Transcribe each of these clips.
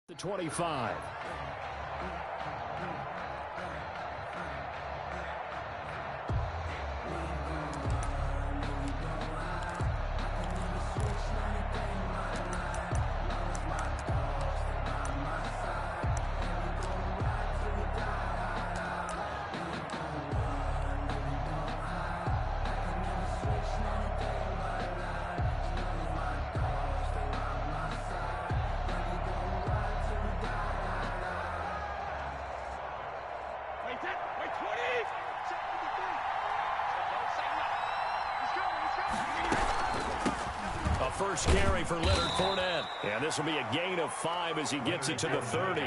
The 25. First carry for Leonard Fournette. And this will be a gain of 5 as he gets it to the 30.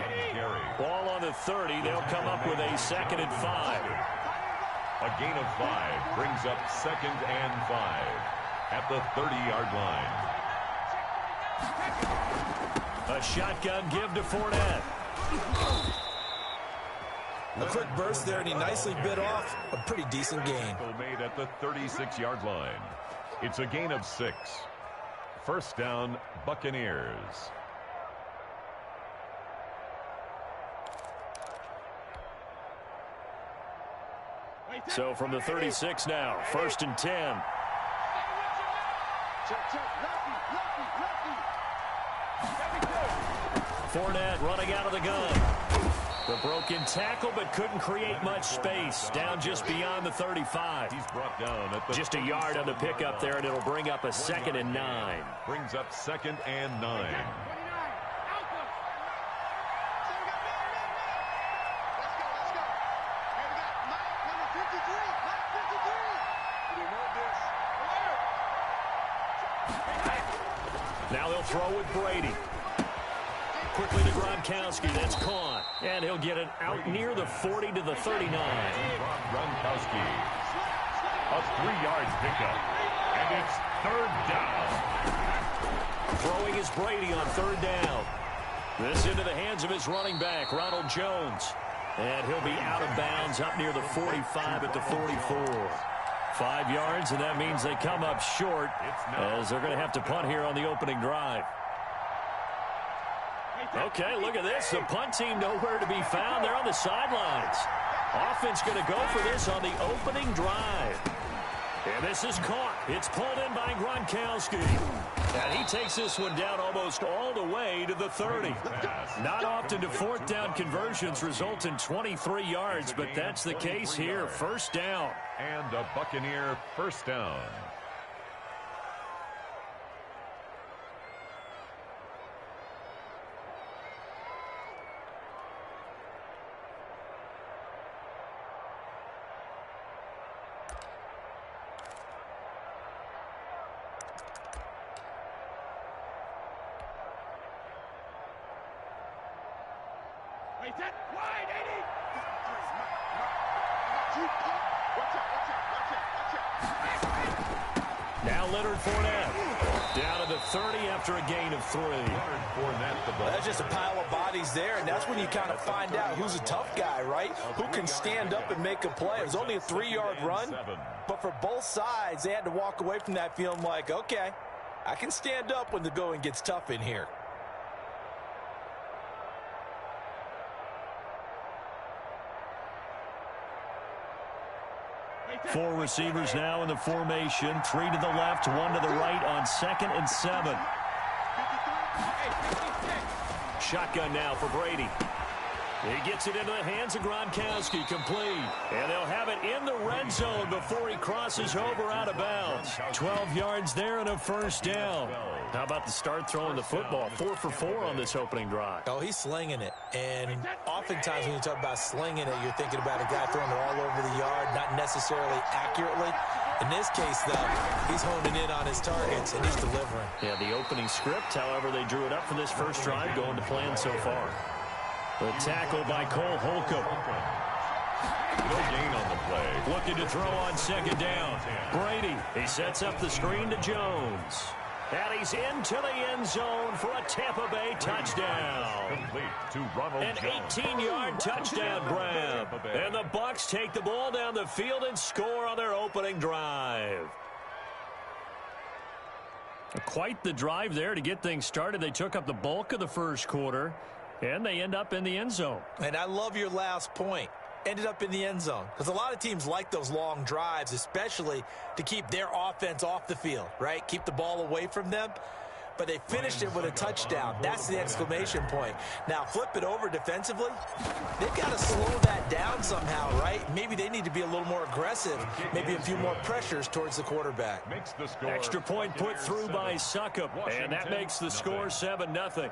Ball on the 30. They'll come up with a 2nd and 5. A gain of 5 brings up 2nd and 5 at the 30-yard line. A shotgun give to Fournette. A quick burst there, and he nicely bit off a pretty decent gain. Made at the 36-yard line. It's a gain of 6. First down, Buccaneers. So from the 36 now, 1st and 10. Fournette running out of the gun. The broken tackle, but couldn't create much space. Down just beyond the 35. He's brought down at the just a yard on the pickup there, and it'll bring up a 2nd and 9. Brings up 2nd and 9. Now they'll throw with Brady. Quickly to Gronkowski. That's caught. And he'll get it out near the 40 to the 39. Gronkowski. A 3-yard pickup. And it's 3rd down. Throwing is Brady on 3rd down. This into the hands of his running back, Ronald Jones. And he'll be out of bounds up near the 45 at the 44. 5 yards, and that means they come up short as they're going to have to punt here on the opening drive. Okay, look at this. The punt team nowhere to be found. They're on the sidelines. Offense going to go for this on the opening drive. And this is caught. It's pulled in by Gronkowski. And he takes this one down almost all the way to the 30. Not often do 4th down conversions result in 23 yards, but that's the case here. 1st down. And a Buccaneer 1st down. Now Leonard Fournette down to the 30 after a gain of 3. That's just a pile of bodies there, and that's when you kind of find out who's a tough guy, right? Who can stand up and make a play. It was only a 3-yard run, but for both sides, they had to walk away from that feeling like, okay, I can stand up when the going gets tough in here. Four receivers now in the formation. 3 to the left, 1 to the right on 2nd and 7. Shotgun now for Brady. He gets it into the hands of Gronkowski, complete. And they'll have it in the red zone before he crosses over out of bounds. 12 yards there and a 1st down. How about the start throwing the football? 4 for 4 on this opening drive. Oh, he's slinging it. And oftentimes when you talk about slinging it, you're thinking about a guy throwing it all over the yard, not necessarily accurately. In this case, though, he's honing in on his targets, and he's delivering. Yeah, the opening script, however, they drew it up for this first drive, going to plan so far. The tackle by Cole Holcomb. No gain on the play. Looking to throw on 2nd down. Brady, he sets up the screen to Jones. And he's into the end zone for a Tampa Bay touchdown. Complete to Ronald An Jones. 18-yard touchdown grab. And the Bucs take the ball down the field and score on their opening drive. Quite the drive there to get things started. They took up the bulk of the first quarter. and they end up in the end zone. And I love your last point. Ended up in the end zone. Because a lot of teams like those long drives, especially to keep their offense off the field, right? Keep the ball away from them. But they finished it with a touchdown. That's the exclamation point. Now, flip it over defensively. They've got to slow that down somehow, right? Maybe they need to be a little more aggressive. Maybe a few more pressures towards the quarterback. Extra point put through by Succop. And that makes the score 7-0.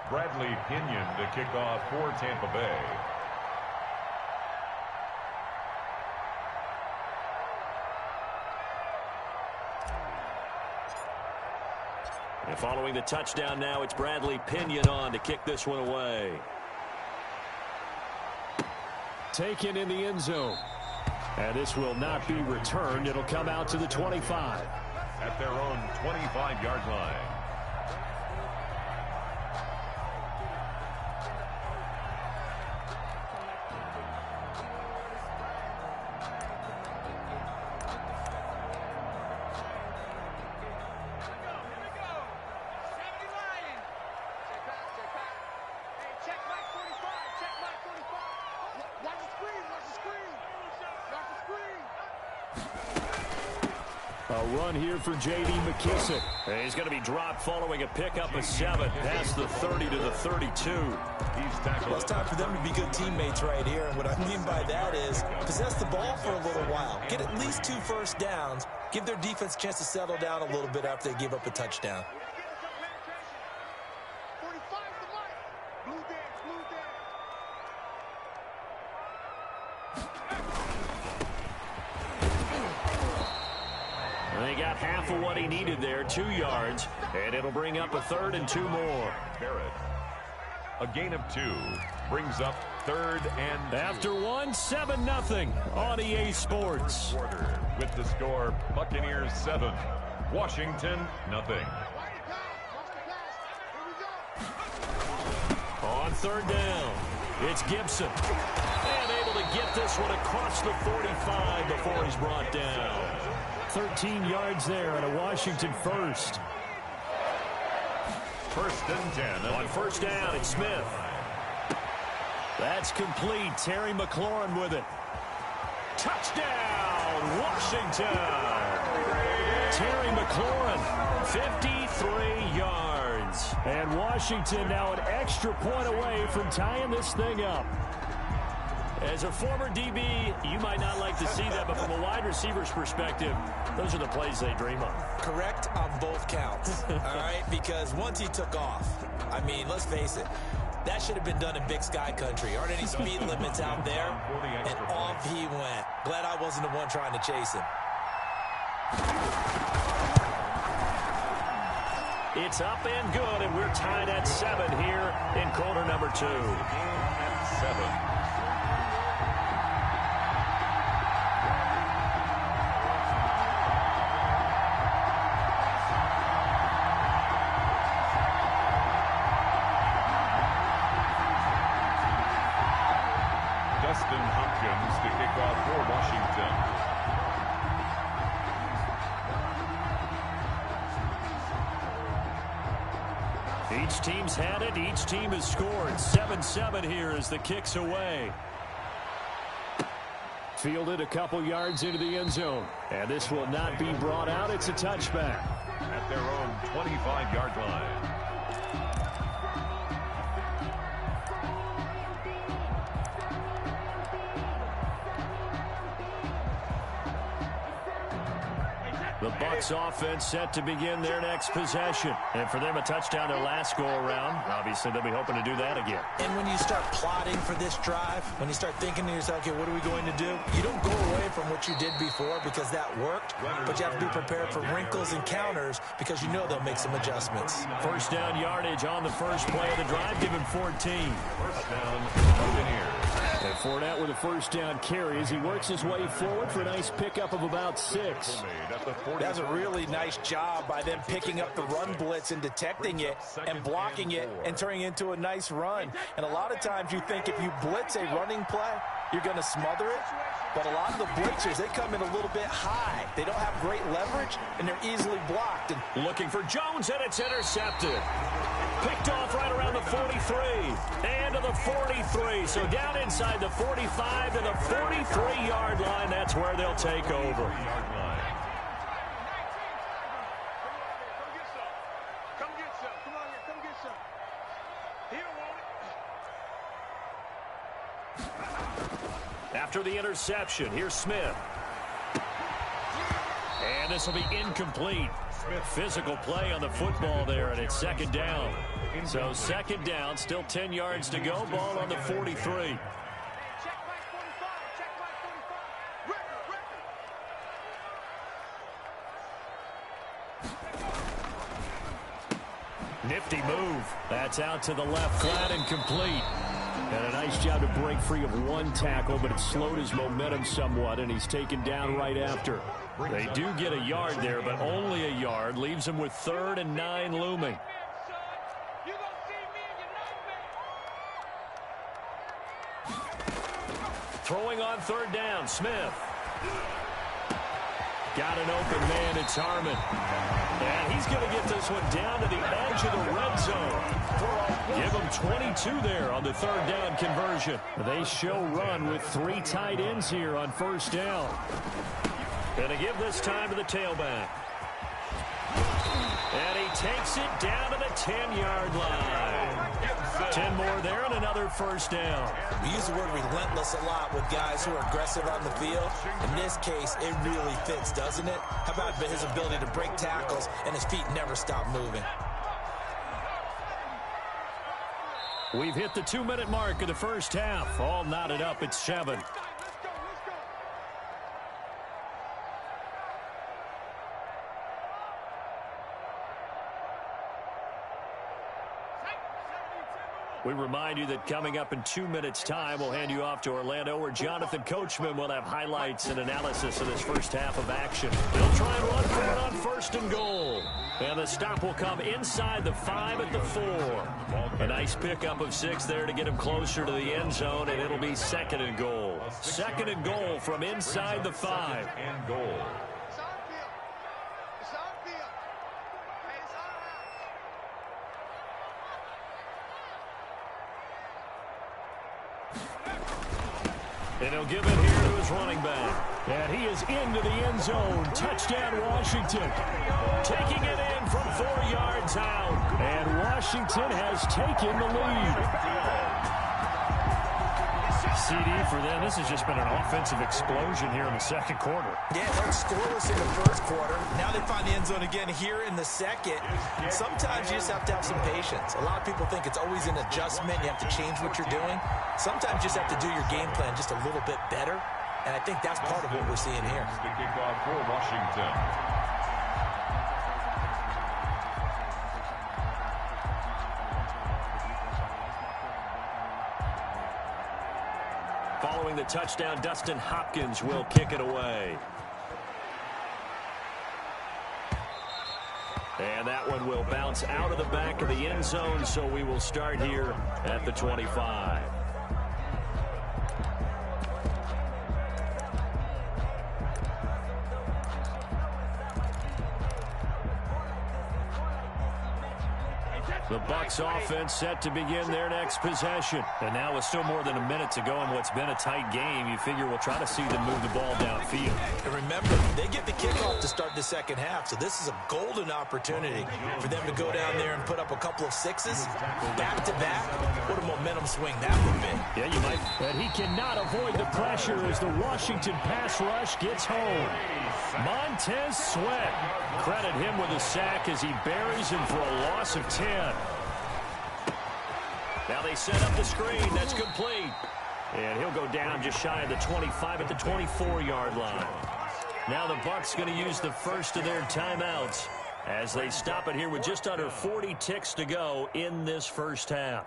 Bradley Pinion to kick off for Tampa Bay. And following the touchdown now, it's Bradley Pinion on to kick this one away. Taken in the end zone. And this will not be returned. It'll come out to the 25. At their own 25-yard line. A run here for J.D. McKissick. And he's going to be dropped following a pickup of 7 past the 30 to the 32. Well, it's time for them to be good teammates right here. And what I mean by that is possess the ball for a little while. Get at least 2 first downs. Give their defense a chance to settle down a little bit after they give up a touchdown. They got half of what he needed there, 2 yards, and it'll bring up a 3rd and 2 more. Barrett. A gain of 2 brings up 3rd and 2. After 1, 7-0 on EA Sports. With the score, Buccaneers 7, Washington nothing. On 3rd down, it's Gibson. And able to get this one across the 45 before he's brought down. 13 yards there and a Washington first. 1st and 10. On 1st down, it's Smith. That's complete. Terry McLaurin with it. Touchdown, Washington. Terry McLaurin, 53 yards. And Washington now an extra point away from tying this thing up. As a former DB, you might not like to see that, but from a wide receiver's perspective, those are the plays they dream of. Correct on both counts, all right? Because once he took off, I mean, let's face it, that should have been done in Big Sky country. Aren't any speed limits out there? And off he went. Glad I wasn't the one trying to chase him. It's up and good, and we're tied at 7 here in quarter number 2. At 7. To kick off for Washington. Each team's had it. Each team has scored. 7-7 here as the kick's away. Fielded a couple yards into the end zone. And this will not be brought out. It's a touchback. At their own 25-yard line. The Bucs offense set to begin their next possession. And for them, a touchdown their last go-around. Obviously, they'll be hoping to do that again. And when you start plotting for this drive, when you start thinking to yourself, okay, what are we going to do? You don't go away from what you did before because that worked, but you have to be prepared for wrinkles and counters because you know they'll make some adjustments. 1st down yardage on the first play of the drive. Give him 14. 1st down, Buccaneers. And Fournette with a 1st down carry as he works his way forward for a nice pickup of about 6. At the That's a really nice job by them picking up the run blitz and detecting it and blocking it and turning it into a nice run. And a lot of times you think if you blitz a running play, you're going to smother it. But a lot of the blitzers, they come in a little bit high. They don't have great leverage, and they're easily blocked. And looking for Jones, and it's intercepted. Picked off right around the 43 and to the 43. So down inside the 45 to the 43-yard line. That's where they'll take over. After the interception, here's Smith. And this will be incomplete. Physical play on the football there, and it's second down. So second down, still 10 yards to go. Ball on the 43. Nifty move. That's out to the left, flat and complete. And a nice job to break free of one tackle, but it slowed his momentum somewhat, and he's taken down right after. They do get a yard there, but only a yard. Leaves him with 3rd and 9 looming. Throwing on 3rd down, Smith. Got an open man, it's Harmon. And he's going to get this one down to the edge of the red zone. Give him 22 there on the 3rd down conversion. They show run with 3 tight ends here on 1st down. Going to give this time to the tailback. And he takes it down to the 10-yard line. 10 more there and another 1st down. We use the word relentless a lot with guys who are aggressive on the field. In this case, it really fits, doesn't it? How about his ability to break tackles and his feet never stop moving? We've hit the 2-minute mark of the first half. All knotted up at 7. We remind you that coming up in 2 minutes' time, we'll hand you off to Orlando, where Jonathan Coachman will have highlights and analysis of this first half of action. They'll try and run for it on 1st and goal. And the stop will come inside the 5 at the 4. A nice pickup of 6 there to get him closer to the end zone, and it'll be 2nd and goal. 2nd and goal from inside the 5. And goal. And he'll give it here to his running back. And he is into the end zone. Touchdown, Washington. Taking it in from 4 yards out. And Washington has taken the lead. CD for them. This has just been an offensive explosion here in the 2nd quarter. Yeah, they're scoreless in the 1st quarter. Now they find the end zone again here in the 2nd. Sometimes you just have to have some patience. A lot of people think it's always an adjustment. You have to change what you're doing. Sometimes you just have to do your game plan just a little bit better. And I think that's part of what we're seeing here. The kickoff for Washington. Following the touchdown, Dustin Hopkins will kick it away. And that one will bounce out of the back of the end zone, so we will start here at the 25. The Bucs offense set to begin their next possession. And now with still more than a minute to go in what's been a tight game, you figure we'll try to see them move the ball downfield. And remember, they get the kickoff to start the 2nd half, so this is a golden opportunity for them to go down there and put up a couple of 6s back-to-back. What a momentum swing that would be. Yeah, you might. But he cannot avoid the pressure as the Washington pass rush gets home. Montez Sweat. Credit him with a sack as he buries him for a loss of 10. Now they set up the screen. That's complete. And he'll go down just shy of the 25 at the 24-yard line. Now the Bucs going to use the first of their timeouts as they stop it here with just under 40 ticks to go in this first half.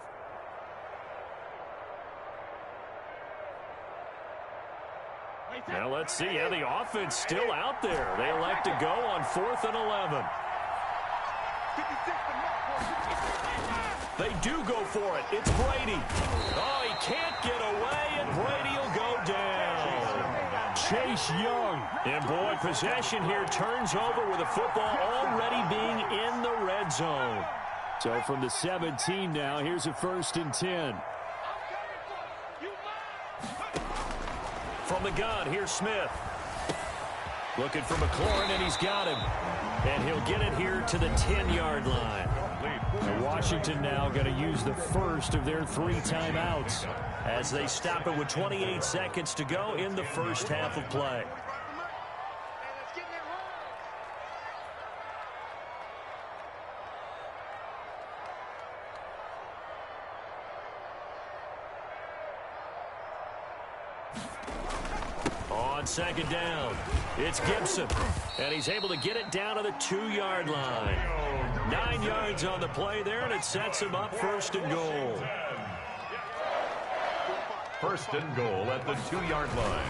Now let's see how the offense still out there. They elect to go on 4th and 11. They do go for it. It's Brady. Oh, he can't get away, and Brady will go down. Chase Young. And, boy, possession here turns over with the football already being in the red zone. So from the 17 now, here's a 1st and 10. From the gun, here's Smith. Looking for McLaurin, and he's got him. And he'll get it here to the 10-yard line. So Washington now going to use the first of their 3 timeouts as they stop it with 28 seconds to go in the first half of play. On 2nd down, it's Gibson, and he's able to get it down to the 2-yard line. 9 yards on the play there, and it sets him up 1st and goal. 1st and goal at the 2-yard line.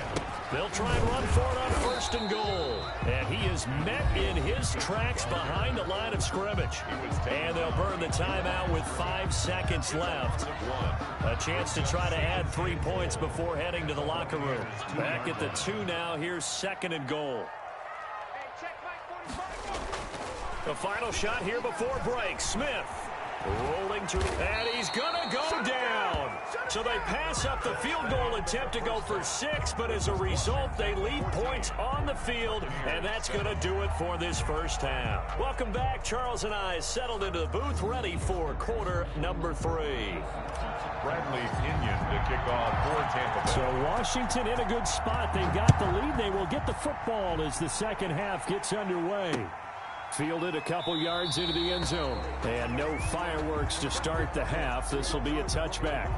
They'll try and run for it on 1st and goal. And he is met in his tracks behind the line of scrimmage. And they'll burn the timeout with 5 seconds left. A chance to try to add 3 points before heading to the locker room. Back at the 2 now. Here's 2nd and goal. The final shot here before break. Smith rolling to, and he's going to go down. So they pass up the field goal attempt to go for 6, but as a result, they leave points on the field, and that's going to do it for this first half. Welcome back. Charles and I settled into the booth, ready for quarter number 3. Bradley Pinion to kick off for Tampa Bay. So Washington in a good spot. They've got the lead. They will get the football as the second half gets underway. Fielded a couple yards into the end zone. And no fireworks to start the half. This will be a touchback.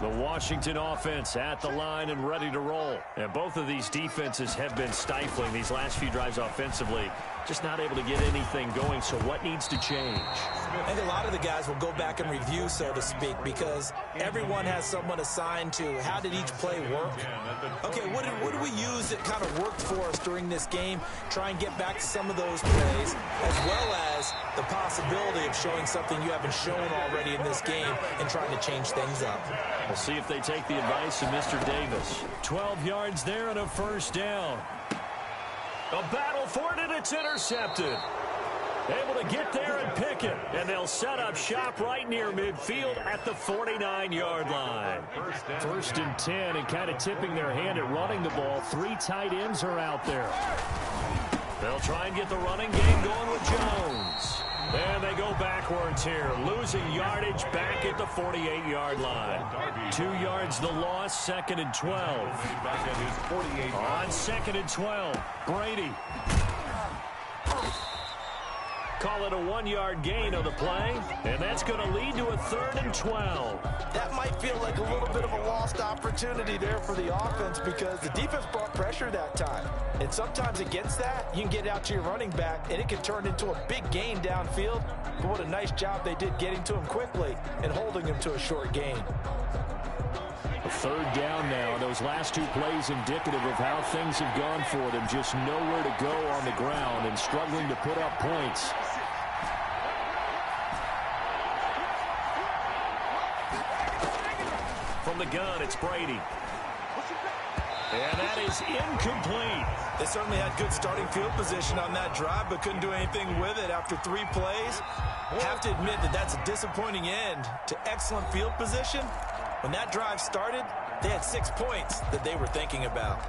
The Washington offense at the line and ready to roll. And both of these defenses have been stifling these last few drives offensively. Just not able to get anything going. So what needs to change? I think a lot of the guys will go back and review, so to speak, because everyone has someone assigned to how did each play work. Okay, what did we use that kind of worked for us during this game? Try and get back to some of those plays, as well as the possibility of showing something you haven't shown already in this game and trying to change things up. We'll see if they take the advice of Mr. Davis. 12 yards there and a 1st down. A battle for it, and it's intercepted. Able to get there and pick it. And they'll set up shop right near midfield at the 49-yard line. 1st and 10, and kind of tipping their hand at running the ball. 3 tight ends are out there. They'll try and get the running game going with Jones. And they go backwards here, losing yardage back at the 48-yard line. 2 yards the loss, 2nd and 12. On 2nd and 12, Brady. Call it a 1-yard gain on the play, and that's going to lead to a 3rd and 12. That might feel like a little bit of a lost opportunity there for the offense because the defense brought pressure that time. And sometimes against that, you can get out to your running back, and it can turn into a big gain downfield. But what a nice job they did getting to him quickly and holding him to a short gain. A 3rd down now. Those last 2 plays indicative of how things have gone for them. Just nowhere to go on the ground and struggling to put up points. From the gun, it's Brady. And that is incomplete. They certainly had good starting field position on that drive, but couldn't do anything with it after 3 plays. Have to admit that that's a disappointing end to excellent field position. When that drive started, they had 6 points that they were thinking about.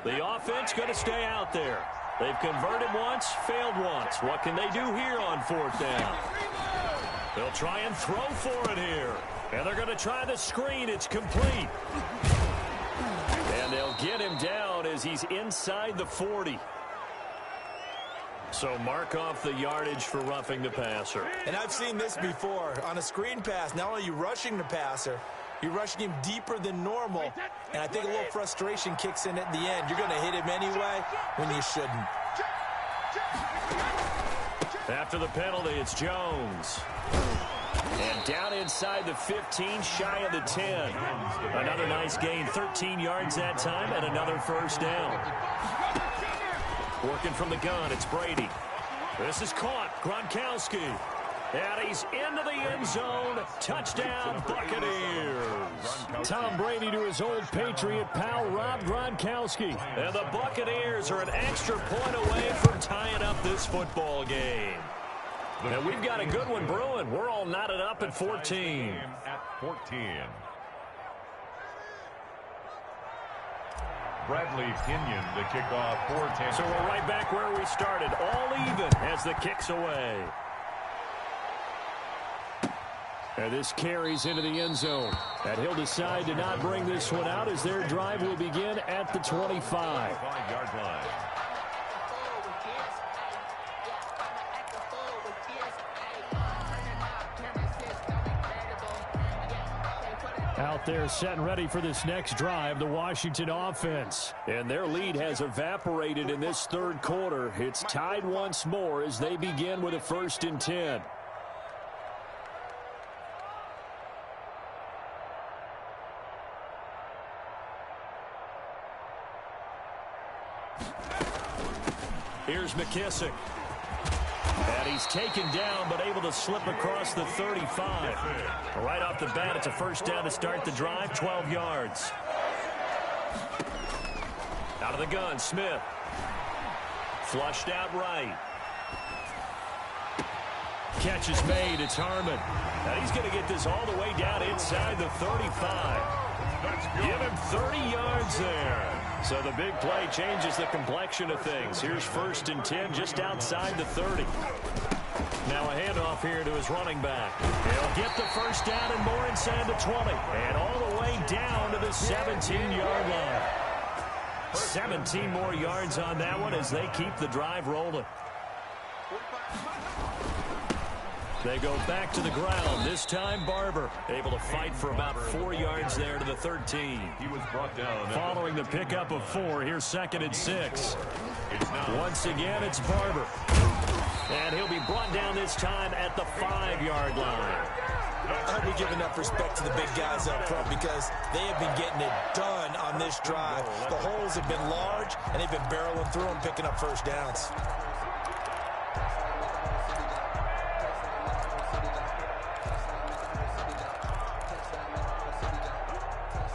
The offense going to stay out there. They've converted once, failed once. What can they do here on 4th down? They'll try and throw for it here. And they're going to try the screen. It's complete. And they'll get him down as he's inside the 40. So mark off the yardage for roughing the passer. And I've seen this before. On a screen pass, not only are you rushing the passer, you're rushing him deeper than normal. And I think a little frustration kicks in at the end. You're going to hit him anyway when you shouldn't. After the penalty, it's Jones. And down inside the 15, shy of the 10. Another nice gain, 13 yards that time, and another first down. Working from the gun, it's Brady. This is caught, Gronkowski. And he's into the end zone. Touchdown, Buccaneers. Tom Brady to his old Patriot pal, Rob Gronkowski. And the Buccaneers are an extra point away from tying up this football game. And we've got a good one brewing. We're all knotted up at 14. At 14. Bradley Pinion, the kickoff for Tampa. So we're right back where we started, all even as the kick's away. And this carries into the end zone. And he'll decide to not bring this one out as their drive will begin at the 25. 5-yard line. Out there set and ready for this next drive, the Washington offense. And their lead has evaporated in this third quarter. It's tied once more as they begin with a 1st and 10. Here's McKissick. And he's taken down, but able to slip across the 35. Right off the bat, it's a first down to start the drive, 12 yards. Out of the gun, Smith. Flushed out right. Catch is made, it's Harmon. And he's going to get this all the way down inside the 35. Give him 30 yards there. So the big play changes the complexion of things. Here's 1st and 10 just outside the 30. Now a handoff here to his running back. He'll get the first down and more inside the 20. And all the way down to the 17-yard line. 17 more yards on that one as they keep the drive rolling. They go back to the ground. This time Barber able to fight for about 4 yards there to the 13. He was brought down. Following the pickup of 4, here's 2nd and 6. Once again, it's Barber. And he'll be brought down this time at the 5-yard line. I hope we give enough respect to the big guys up front because they have been getting it done on this drive. The holes have been large, and they've been barreling through and picking up first downs.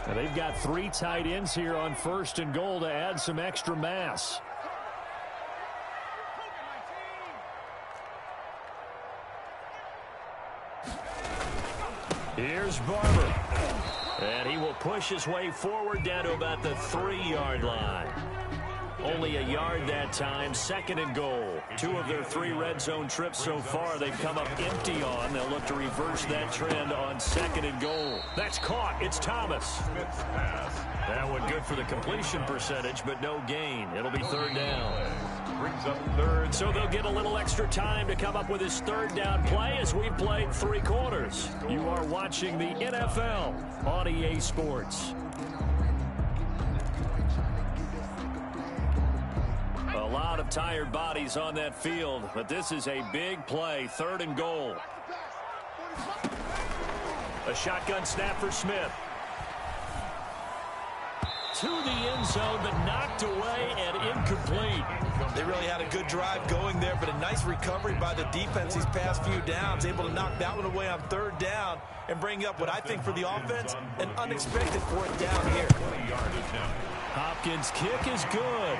And they've got 3 tight ends here on 1st and goal to add some extra mass. Here's Barber. And he will push his way forward down to about the 3-yard line. Only a yard that time, 2nd and goal. 2 of their 3 red zone trips so far they've come up empty on. They'll look to reverse that trend on 2nd and goal. That's caught. It's Thomas. That one good for the completion percentage, but no gain. It'll be 3rd down. Brings up 3rd. So they'll get a little extra time to come up with his 3rd down play as we've played 3 quarters. You are watching the NFL on EA Sports. A lot of tired bodies on that field, but this is a big play, 3rd and goal. A shotgun snap for Smith. To the end zone, but knocked away and incomplete. They really had a good drive going there, but a nice recovery by the defense these past few downs, able to knock that one away on 3rd down and bring up what I think for the offense, an unexpected 4th down here. Hopkins' kick is good.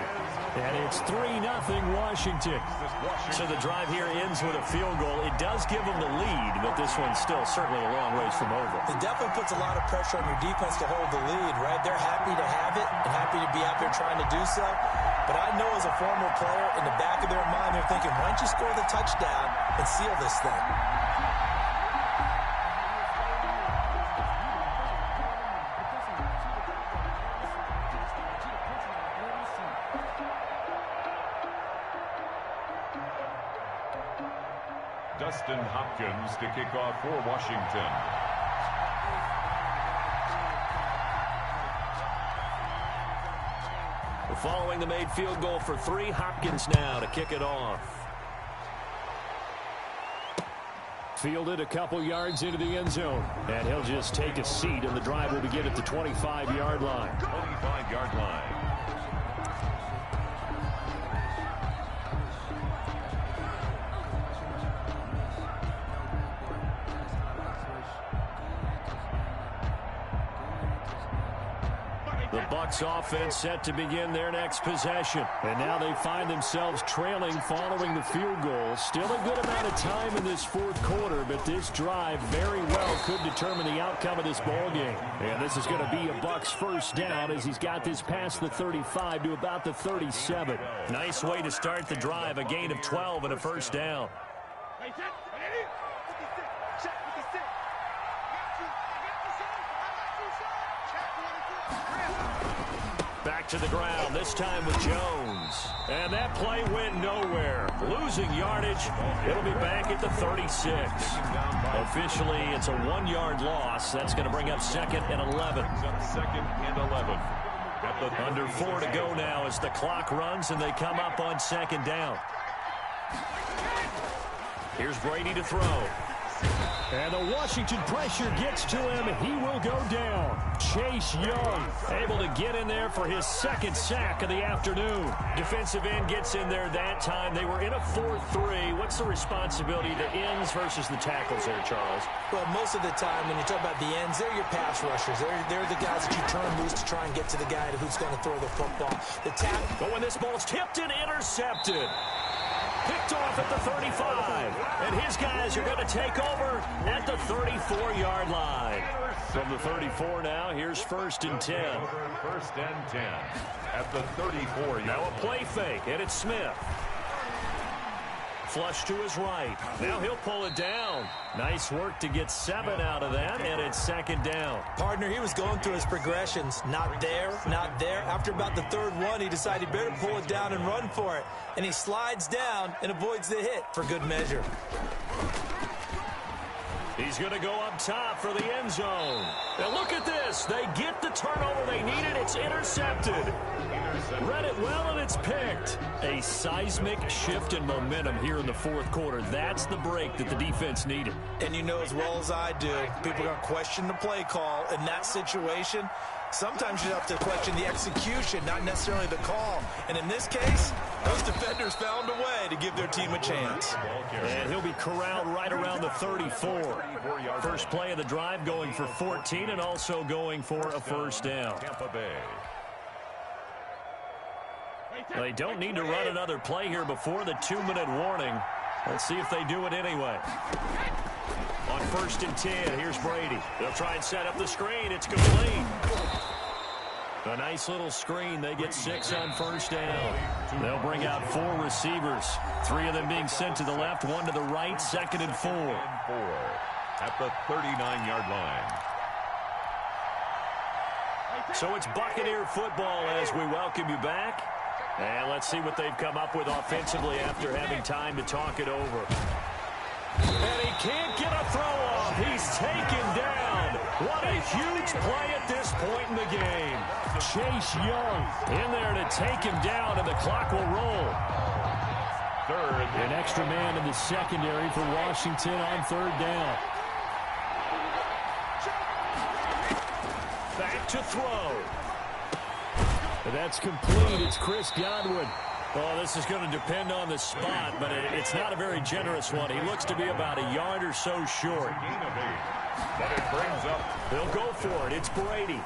And it's 3-0 Washington. So the drive here ends with a field goal. It does give them the lead, but this one's still certainly a long ways from over. It definitely puts a lot of pressure on your defense to hold the lead, right? They're happy to have it and happy to be out there trying to do so. But I know as a former player, in the back of their mind, they're thinking, why don't you score the touchdown and seal this thing? Dustin Hopkins to kick off for Washington. Following the made field goal for 3, Hopkins now to kick it off. Fielded a couple yards into the end zone, and he'll just take a seat, and the drive will begin at the 25-yard line. 25-yard line. The Bucs offense set to begin their next possession. And now they find themselves trailing following the field goal. Still a good amount of time in this fourth quarter, but this drive very well could determine the outcome of this ball game. And this is going to be a Bucs first down as he's got this past the 35 to about the 37. Nice way to start the drive, a gain of 12 and a first down. Back to the ground, this time with Jones. And that play went nowhere. Losing yardage. It'll be back at the 36. Officially, it's a 1-yard loss. That's going to bring up 2nd and 11. Second and 11. Under 4 to go now as the clock runs and they come up on 2nd down. Here's Brady to throw. And the Washington pressure gets to him. He will go down. Chase Young able to get in there for his 2nd sack of the afternoon. Defensive end gets in there that time. They were in a 4-3. What's the responsibility of the ends versus the tackles there, Charles? Well, most of the time when you talk about the ends, they're your pass rushers. They're the guys that you turn loose to try and get to the guy who's going to throw the football. But when this ball's tipped and intercepted. Picked off at the 35. And his guys are going to take over at the 34-yard line. From the 34 now, here's 1st and 10. 1st and 10 at the 34. Now a play fake, and it's Smith. Flush to his right. Now he'll pull it down. Nice work to get 7 out of that, and it's 2nd down. Partner, he was going through his progressions. Not there, not there. After about the 3rd one, he decided he better pull it down and run for it. And he slides down and avoids the hit for good measure. He's going to go up top for the end zone. Now look at this. They get the turnover they needed. It's intercepted. Read it well, and it's picked. A seismic shift in momentum here in the fourth quarter. That's the break that the defense needed. And you know as well as I do, people are going to question the play call in that situation. Sometimes you have to question the execution, not necessarily the call. And in this case, those defenders found a way to give their team a chance. And he'll be corralled right around the 34. First play of the drive going for 14 and also going for a first down. They don't need to run another play here before the 2-minute warning. Let's see if they do it anyway. On 1st and 10, here's Brady. They'll try and set up the screen. It's complete. A nice little screen. They get 6 on first down. They'll bring out 4 receivers. 3 of them being sent to the left, 1 to the right, 2nd and 4. At the 39-yard line. So it's Buccaneer football as we welcome you back. And let's see what they've come up with offensively after having time to talk it over. And he can't get a throw off. He's taken down. What a huge play at this point in the game. Chase Young in there to take him down, and the clock will roll. An extra man in the secondary for Washington on 3rd down. Back to throw. And that's complete. It's Chris Godwin. Well, this is going to depend on the spot, but it's not a very generous one. He looks to be about a yard or so short. But it brings up. They'll go for it. It's Brady.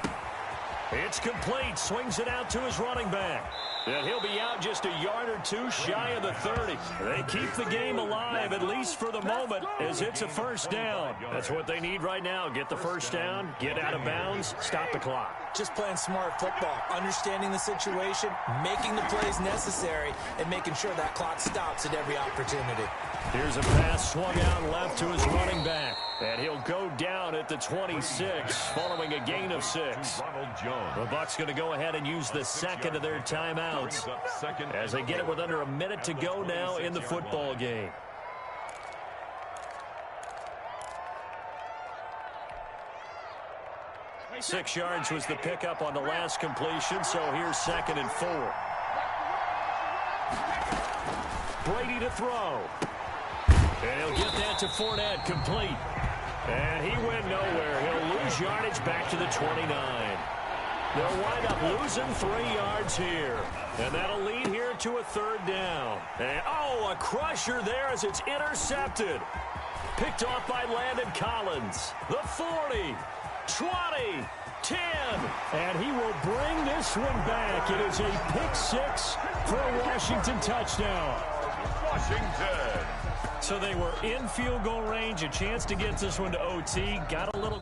It's complete. Swings it out to his running back. And he'll be out just a yard or 2 shy of the 30. They keep the game alive, at least for the moment, as it's a first down. That's what they need right now. Get the first down, get out of bounds, stop the clock. Just playing smart football, understanding the situation, making the plays necessary, and making sure that clock stops at every opportunity. Here's a pass swung out left to his running back. And he'll go down at the 26 following a gain of 6. The Bucs going to go ahead and use the 2nd of their timeouts as they get it with under a minute to go now in the football game. 6 yards was the pickup on the last completion, so here's 2nd and 4. Brady to throw. And he'll get that to Fournette, complete. And he went nowhere. He'll lose yardage back to the 29. They'll wind up losing 3 yards here. And that'll lead here to a 3rd down. And, oh, a crusher there as it's intercepted. Picked off by Landon Collins. The 40, 20, 10. And he will bring this one back. It is a pick 6 for a Washington touchdown. Washington. So they were in field goal range, a chance to get this one to OT. Got a little...